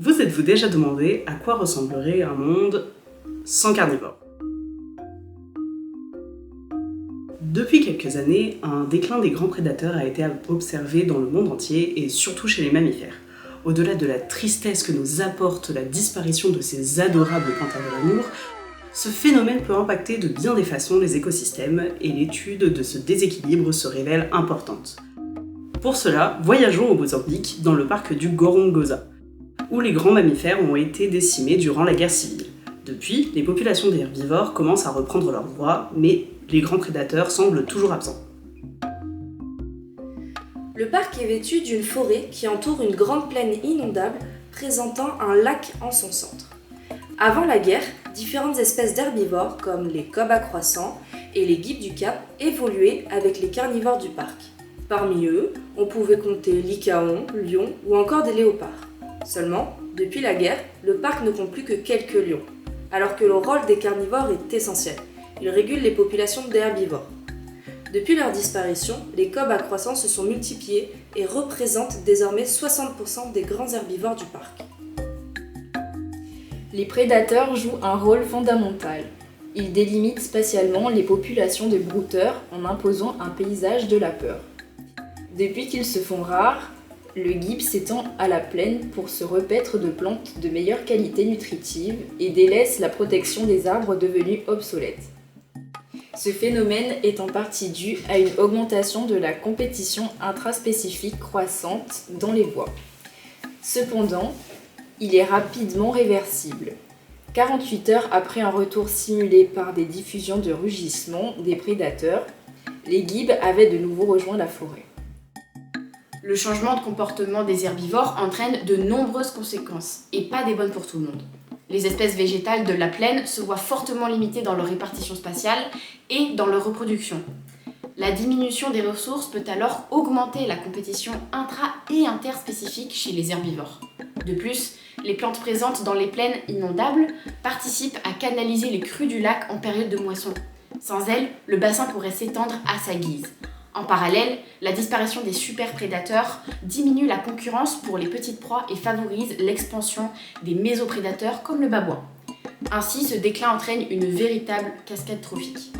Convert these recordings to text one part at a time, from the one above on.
Vous êtes-vous déjà demandé à quoi ressemblerait un monde sans carnivores ? Depuis quelques années, un déclin des grands prédateurs a été observé dans le monde entier et surtout chez les mammifères. Au-delà de la tristesse que nous apporte la disparition de ces adorables panthères de l'amour, ce phénomène peut impacter de bien des façons les écosystèmes et l'étude de ce déséquilibre se révèle importante. Pour cela, voyageons au Mozambique dans le parc du Gorongosa, où les grands mammifères ont été décimés durant la guerre civile. Depuis, les populations d'herbivores commencent à reprendre leur voie, mais les grands prédateurs semblent toujours absents. Le parc est vêtu d'une forêt qui entoure une grande plaine inondable présentant un lac en son centre. Avant la guerre, différentes espèces d'herbivores comme les cobs à croissants et les guibes du Cap évoluaient avec les carnivores du parc. Parmi eux, on pouvait compter lycaons, lions ou encore des léopards. Seulement, depuis la guerre, le parc ne compte plus que quelques lions, alors que le rôle des carnivores est essentiel. Ils régulent les populations d'herbivores. Depuis leur disparition, les cobs à croissants se sont multipliés et représentent désormais 60% des grands herbivores du parc. Les prédateurs jouent un rôle fondamental. Ils délimitent spatialement les populations de brouteurs en imposant un paysage de la peur. Depuis qu'ils se font rares, le guibe s'étend à la plaine pour se repaître de plantes de meilleure qualité nutritive et délaisse la protection des arbres devenus obsolètes. Ce phénomène est en partie dû à une augmentation de la compétition intraspécifique croissante dans les bois. Cependant, il est rapidement réversible. 48 heures après un retour simulé par des diffusions de rugissements des prédateurs, les guibes avaient de nouveau rejoint la forêt. Le changement de comportement des herbivores entraîne de nombreuses conséquences, et pas des bonnes pour tout le monde. Les espèces végétales de la plaine se voient fortement limitées dans leur répartition spatiale et dans leur reproduction. La diminution des ressources peut alors augmenter la compétition intra- et interspécifique chez les herbivores. De plus, les plantes présentes dans les plaines inondables participent à canaliser les crues du lac en période de moisson. Sans elles, le bassin pourrait s'étendre à sa guise. En parallèle, la disparition des superprédateurs diminue la concurrence pour les petites proies et favorise l'expansion des mésoprédateurs comme le babouin. Ainsi, ce déclin entraîne une véritable cascade trophique.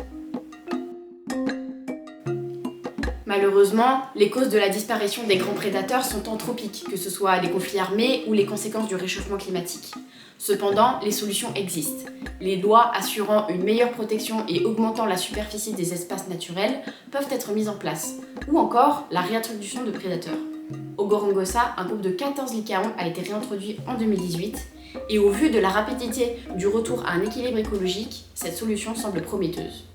Malheureusement, les causes de la disparition des grands prédateurs sont anthropiques, que ce soit les conflits armés ou les conséquences du réchauffement climatique. Cependant, les solutions existent. Les lois assurant une meilleure protection et augmentant la superficie des espaces naturels peuvent être mises en place, ou encore la réintroduction de prédateurs. Au Gorongosa, un groupe de 14 lycaons a été réintroduit en 2018, et au vu de la rapidité du retour à un équilibre écologique, cette solution semble prometteuse.